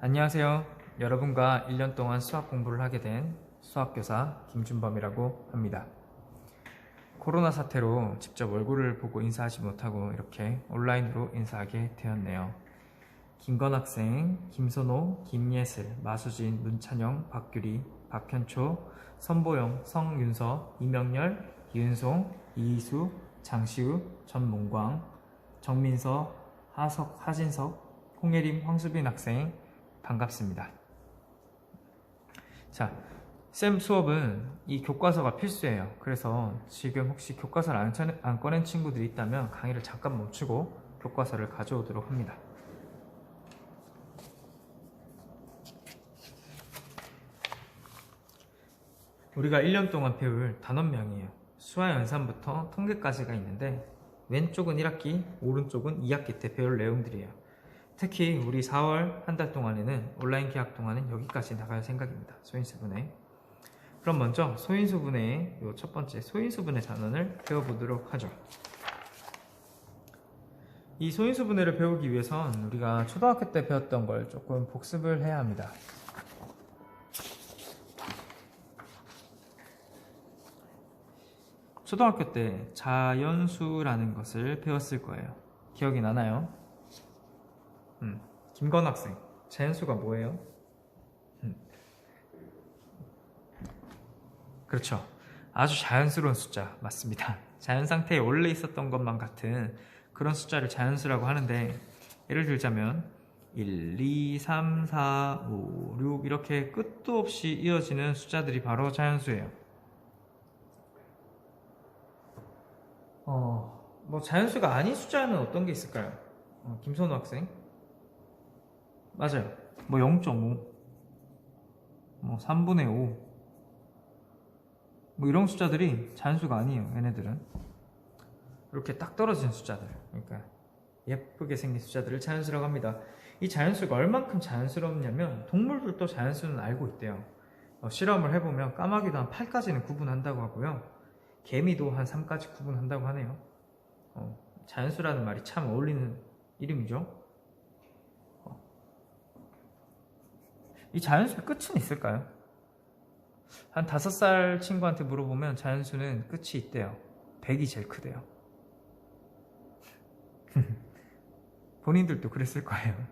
안녕하세요. 여러분과 1년 동안 수학 공부를 하게 된 수학교사 김준범이라고 합니다. 코로나 사태로 직접 얼굴을 보고 인사하지 못하고 이렇게 온라인으로 인사하게 되었네요. 김건 학생, 김선호, 김예슬, 마수진, 문찬영, 박규리, 박현초, 선보영, 성윤서, 이명렬, 이은송, 이희수, 장시우, 전몽광, 정민서, 하진석, 홍예림, 황수빈 학생 반갑습니다. 자, 쌤 수업은 이 교과서가 필수예요. 그래서 지금 혹시 교과서를 안 꺼낸 친구들이 있다면 강의를 잠깐 멈추고 교과서를 가져오도록 합니다. 우리가 1년 동안 배울 단원명이에요. 수화 연산부터 통계까지가 있는데 왼쪽은 1학기, 오른쪽은 2학기 때 배울 내용들이에요. 특히 우리 4월 한 달 동안에는 온라인 개학 동안은 여기까지 나갈 생각입니다. 소인수분해. 그럼 먼저 소인수분해의 첫 번째 소인수분해 단원을 배워보도록 하죠. 이 소인수분해를 배우기 위해선 우리가 초등학교 때 배웠던 걸 조금 복습을 해야 합니다. 초등학교 때 자연수라는 것을 배웠을 거예요. 기억이 나나요? 김건 학생, 자연수가 뭐예요? 그렇죠. 아주 자연스러운 숫자 맞습니다. 자연 상태에 원래 있었던 것만 같은 그런 숫자를 자연수라고 하는데, 예를 들자면 1, 2, 3, 4, 5, 6 이렇게 끝도 없이 이어지는 숫자들이 바로 자연수예요. 뭐 자연수가 아닌 숫자는 어떤 게 있을까요? 김선우 학생. 맞아요. 뭐 0.5, 뭐 3분의 5, 뭐 이런 숫자들이 자연수가 아니에요. 얘네들은 이렇게 딱 떨어진 숫자들, 그러니까 예쁘게 생긴 숫자들을 자연수라고 합니다. 이 자연수가 얼만큼 자연스럽냐면 동물들도 자연수는 알고 있대요. 실험을 해보면 까마귀도 한 8까지는 구분한다고 하고요. 개미도 한 3까지 구분한다고 하네요. 자연수라는 말이 참 어울리는 이름이죠. 이 자연수의 끝은 있을까요? 한 5살 친구한테 물어보면 자연수는 끝이 있대요. 100이 제일 크대요. 본인들도 그랬을 거예요.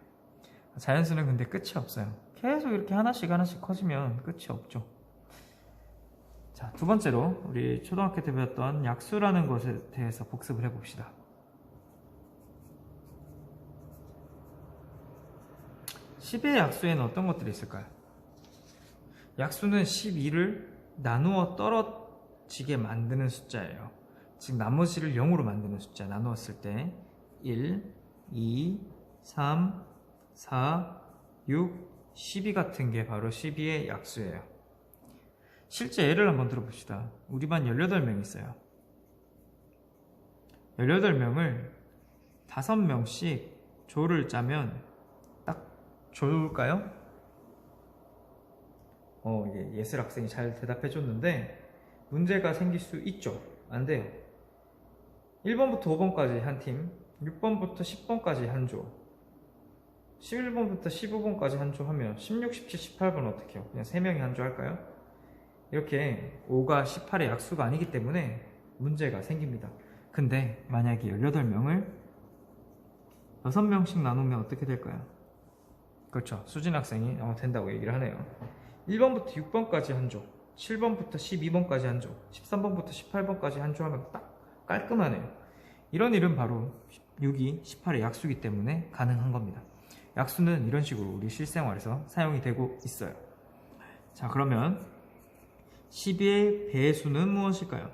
자연수는 근데 끝이 없어요. 계속 이렇게 하나씩 커지면 끝이 없죠. 자, 두 번째로 우리 초등학교 때 배웠던 약수라는 것에 대해서 복습을 해봅시다. 10의 약수에는 어떤 것들이 있을까요? 약수는 12를 나누어 떨어지게 만드는 숫자예요. 즉 나머지를 0으로 만드는 숫자, 나누었을 때 1, 2, 3, 4, 6, 12 같은 게 바로 12의 약수예요. 실제 예를 한번 들어봅시다. 우리 반 18명 있어요. 18명을 5명씩 조를 짜면 딱 좋을까요? 예슬 학생이 잘 대답해 줬는데 문제가 생길 수 있죠. 안 돼요. 1번부터 5번까지 한 팀, 6번부터 10번까지 한 조, 11번부터 15번까지 한 조 하면 16, 17, 18번 어떻게 해요? 그냥 3명이 한 조 할까요? 이렇게 5가 18의 약수가 아니기 때문에 문제가 생깁니다. 근데 만약에 18명을 6명씩 나누면 어떻게 될까요? 그렇죠. 수진 학생이 된다고 얘기를 하네요. 1번부터 6번까지 한 조, 7번부터 12번까지 한 조, 13번부터 18번까지 한 조 하면 딱 깔끔하네요. 이런 일은 바로 6이 18의 약수이기 때문에 가능한 겁니다. 약수는 이런 식으로 우리 실생활에서 사용이 되고 있어요. 자, 그러면 12의 배수는 무엇일까요?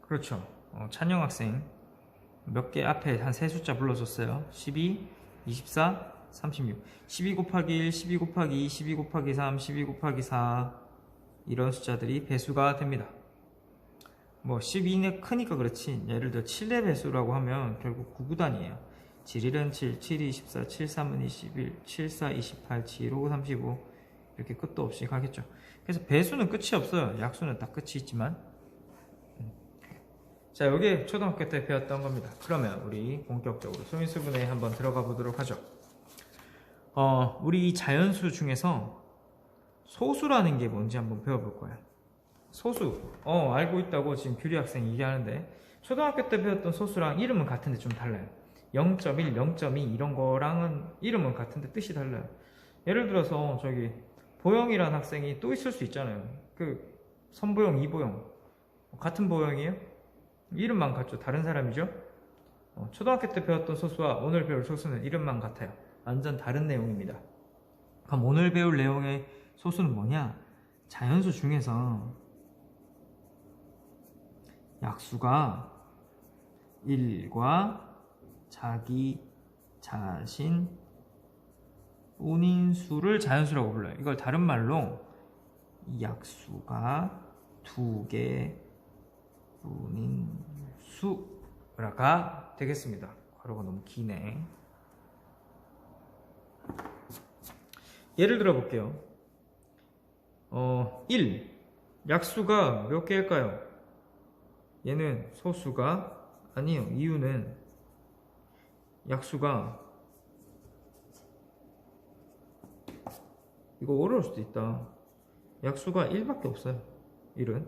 그렇죠. 찬영 학생 몇 개 앞에 한 세 숫자 불러줬어요. 12, 24, 36. 12 곱하기 1, 12 곱하기 2, 12 곱하기 3, 12 곱하기 4 이런 숫자들이 배수가 됩니다. 뭐 12는 크니까 그렇지, 예를 들어 7의 배수라고 하면 결국 9구단이에요. 7, 1은 7, 7, 24, 7, 3은 21, 7, 4, 28, 7, 5, 35 이렇게 끝도 없이 가겠죠. 그래서 배수는 끝이 없어요. 약수는 다 끝이 있지만. 자, 여기 초등학교 때 배웠던 겁니다. 그러면 우리 본격적으로 소인수분해에 한번 들어가 보도록 하죠. 우리 이 자연수 중에서 소수라는 게 뭔지 한번 배워볼 거예요. 소수. 알고 있다고 지금 규리 학생이 얘기하는데, 초등학교 때 배웠던 소수랑 이름은 같은데 좀 달라요. 0.1, 0.2 이런 거랑은 이름은 같은데 뜻이 달라요. 예를 들어서 저기 보영이라는 학생이 또 있을 수 있잖아요. 그 선보영, 이보영 같은 보영이에요? 이름만 같죠. 다른 사람이죠. 초등학교 때 배웠던 소수와 오늘 배울 소수는 이름만 같아요. 완전 다른 내용입니다. 그럼 오늘 배울 내용의 소수는 뭐냐? 자연수 중에서 약수가 1과 자기 자신 뿐인 수를 자연수라고 불러요. 이걸 다른 말로 약수가 2개 뿐인 수가 되겠습니다. 괄호가 너무 기네. 예를 들어 볼게요. 1. 약수가 몇 개일까요? 얘는 소수가 아니에요. 이유는 약수가, 이거 어려울 수도 있다. 약수가 1밖에 없어요. 1은.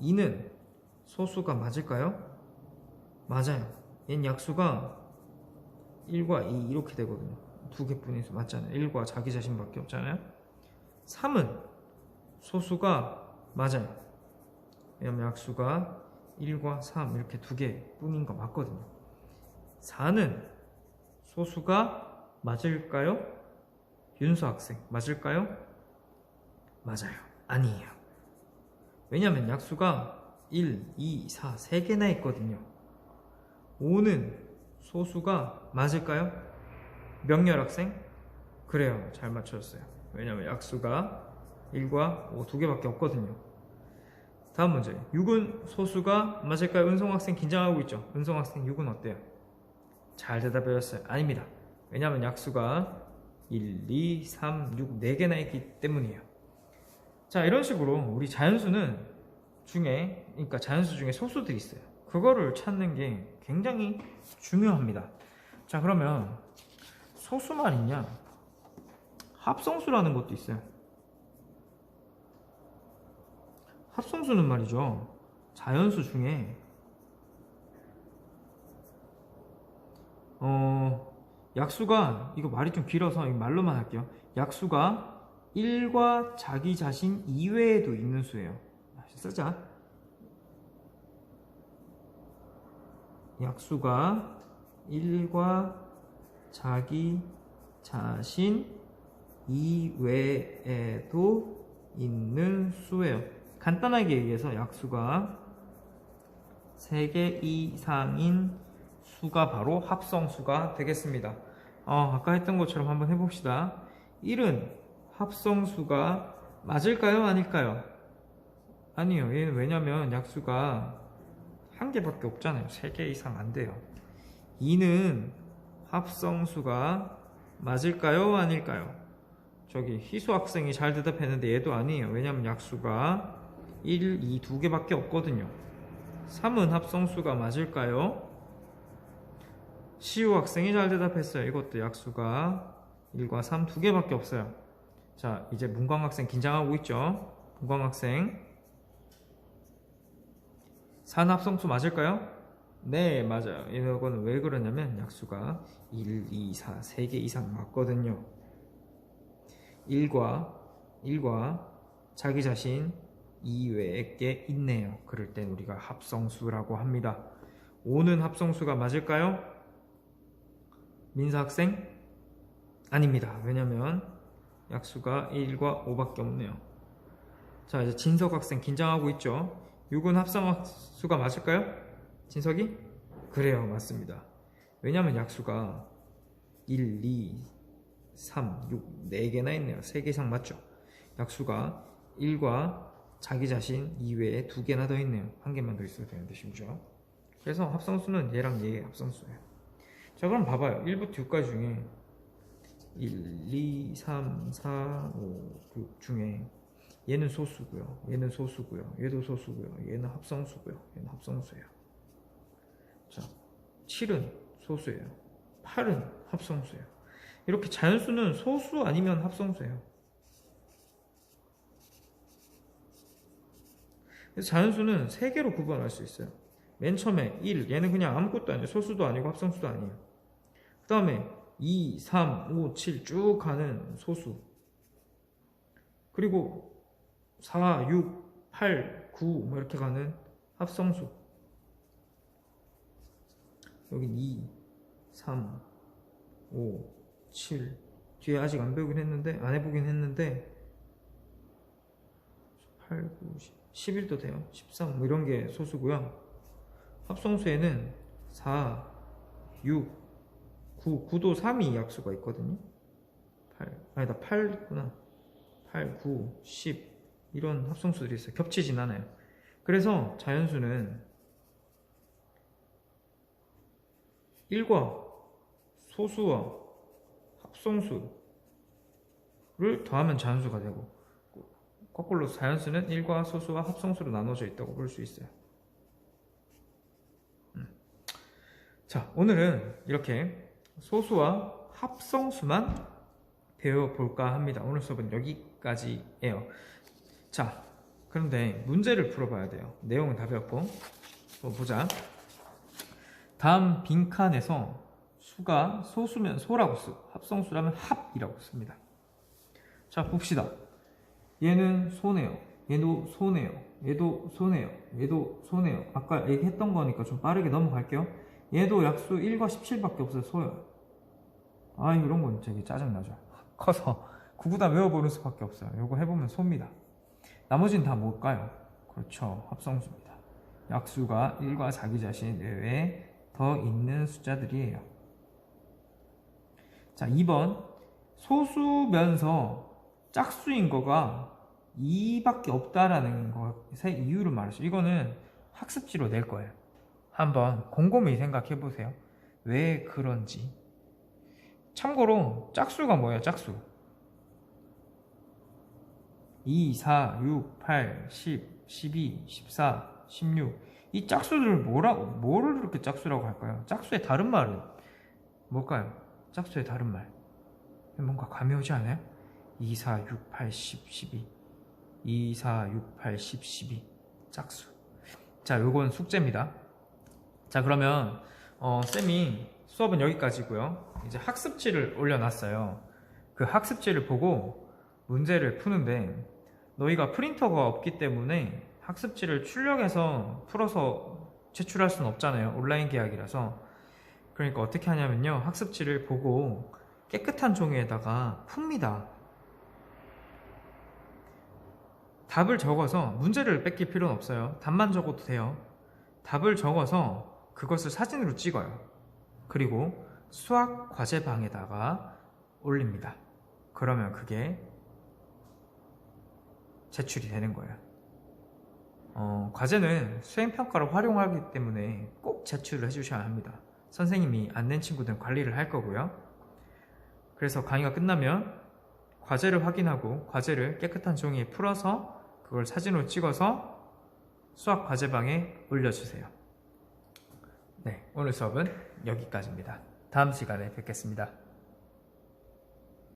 2는 소수가 맞을까요? 맞아요. 얘는 약수가 1과 2 이렇게 되거든요. 2개뿐인 수 맞잖아요. 1과 자기 자신밖에 없잖아요. 3은 소수가 맞아요. 왜냐면 약수가 1과 3 이렇게 2개 뿐인 거 맞거든요. 4는 소수가 맞을까요? 윤수 학생 맞을까요? 맞아요. 아니에요. 왜냐면 약수가 1, 2, 4 3개나 있거든요. 5는 소수가 맞을까요? 명렬 학생? 그래요. 잘 맞춰줬어요. 왜냐면 약수가 1과 5 2개밖에 없거든요. 다음 문제. 6은 소수가 맞을까요? 은송 학생 긴장하고 있죠. 은송 학생 6은 어때요? 잘 대답해줬어요. 아닙니다. 왜냐면 약수가 1, 2, 3, 6 4개나 있기 때문이에요. 자, 이런 식으로 우리 자연수는 중에, 그러니까 자연수 중에 소수들이 있어요. 그거를 찾는 게 굉장히 중요합니다. 자, 그러면 소수만 있냐? 합성수라는 것도 있어요. 합성수는 말이죠. 자연수 중에 약수가, 이거 말이 좀 길어서 말로만 할게요. 약수가 1과 자기 자신 이외에도 있는 수예요. 다시 쓰자. 약수가 1과 자기 자신 이외에도 있는 수예요. 간단하게 얘기해서 약수가 3개 이상인 수가 바로 합성수가 되겠습니다. 아까 했던 것처럼 한번 해봅시다. 1은 합성수가 맞을까요? 아닐까요? 아니요. 얘는 왜냐면 약수가 1개밖에 없잖아요. 3개 이상 안 돼요. 2는 합성수가 맞을까요? 아닐까요? 저기 희수 학생이 잘 대답했는데 얘도 아니에요. 왜냐면 약수가 1, 2, 2개밖에 없거든요. 3은 합성수가 맞을까요? 시우 학생이 잘 대답했어요. 이것도 약수가 1과 3 2개밖에 없어요. 자, 이제 문광 학생 긴장하고 있죠. 문광 학생 4는 합성수 맞을까요? 네, 맞아요. 이거는 왜 그러냐면 약수가 1, 2, 4, 3개 이상 맞거든요. 1과 자기 자신 이외에 게 있네요. 그럴 땐 우리가 합성수라고 합니다. 5는 합성수가 맞을까요? 민서 학생? 아닙니다. 왜냐면 약수가 1과 5밖에 없네요. 자, 이제 진석 학생 긴장하고 있죠. 6은 합성수가 맞을까요? 진석이? 그래요. 맞습니다. 왜냐면 약수가 1, 2, 3, 6, 4개나 있네요. 3개 이상 맞죠? 약수가 1과 자기 자신 이외에 2개나 더 있네요. 1개만 더 있어도 되는데 심지어. 그래서 합성수는 얘랑 얘의 합성수예요. 자, 그럼 봐봐요. 1부터 6까지 중에 1, 2, 3, 4, 5, 6 중에 얘는 소수고요. 얘는 소수고요. 얘도 소수고요. 얘는 합성수고요. 얘는 합성수예요. 자, 7은 소수예요. 8은 합성수예요. 이렇게 자연수는 소수 아니면 합성수예요. 그래서 자연수는 3개로 구분할 수 있어요. 맨 처음에 1, 얘는 그냥 아무것도 아니에요. 소수도 아니고 합성수도 아니에요. 그 다음에 2, 3, 5, 7 쭉 가는 소수. 그리고 4, 6, 8, 9 뭐 이렇게 가는 합성수. 여긴 2, 3, 5, 7 뒤에 아직 안 배우긴 했는데 안 해보긴 했는데 8, 9, 10, 11도 돼요. 13 뭐 이런 게 소수고요. 합성수에는 4, 6, 9, 9도 3이 약수가 있거든요. 8구나. 8, 9, 10 이런 합성수들이 있어요. 겹치진 않아요. 그래서 자연수는 1과 소수와 합성수를 더하면 자연수가 되고, 거꾸로 자연수는 1과 소수와 합성수로 나눠져 있다고 볼 수 있어요. 자, 오늘은 이렇게 소수와 합성수만 배워볼까 합니다. 오늘 수업은 여기까지예요. 자, 그런데 문제를 풀어봐야 돼요. 내용은 다 배웠고. 보자. 다음 빈칸에서 수가 소수면 소라고 쓰고 합성수라면 합이라고 씁니다. 자, 봅시다. 얘는 소네요. 얘도 소네요. 얘도 소네요. 얘도 소네요. 아까 얘기했던 거니까 좀 빠르게 넘어갈게요. 얘도 약수 1과 17밖에 없어요. 소요. 아, 이런 건 되게 짜증나죠. 커서 구구단 외워보는 수밖에 없어요. 요거 해보면 소입니다. 나머지는 다 뭘까요? 그렇죠. 합성수입니다. 약수가 1과 자기 자신 내외에 더 있는 숫자들이에요. 자, 2번. 소수면서 짝수인 거가 2밖에 없다라는 것의 이유를 말하죠. 이거는 학습지로 낼 거예요. 한번 곰곰이 생각해 보세요. 왜 그런지. 참고로 짝수가 뭐예요? 짝수 2, 4, 6, 8, 10, 12, 14, 16. 이 짝수들을 뭐를 이렇게 짝수라고 할까요? 짝수의 다른 말은 뭘까요? 짝수의 다른 말 뭔가 감이 오지 않아요? 2, 4, 6, 8, 10, 12 2, 4, 6, 8, 10, 12 짝수. 자, 요건 숙제입니다. 자, 그러면 쌤이 수업은 여기까지고요. 이제 학습지를 올려놨어요. 그 학습지를 보고 문제를 푸는데, 너희가 프린터가 없기 때문에 학습지를 출력해서 풀어서 제출할 수는 없잖아요. 온라인 계약이라서. 그러니까 어떻게 하냐면요, 학습지를 보고 깨끗한 종이에다가 풉니다. 답을 적어서, 문제를 뺏길 필요는 없어요. 답만 적어도 돼요. 답을 적어서 그것을 사진으로 찍어요. 그리고 수학 과제방에다가 올립니다. 그러면 그게 제출이 되는 거예요. 과제는 수행평가를 활용하기 때문에 꼭 제출을 해주셔야 합니다. 선생님이 안 낸 친구들은 관리를 할 거고요. 그래서 강의가 끝나면 과제를 확인하고 과제를 깨끗한 종이에 풀어서 그걸 사진으로 찍어서 수학 과제방에 올려주세요. 네, 오늘 수업은 여기까지입니다. 다음 시간에 뵙겠습니다.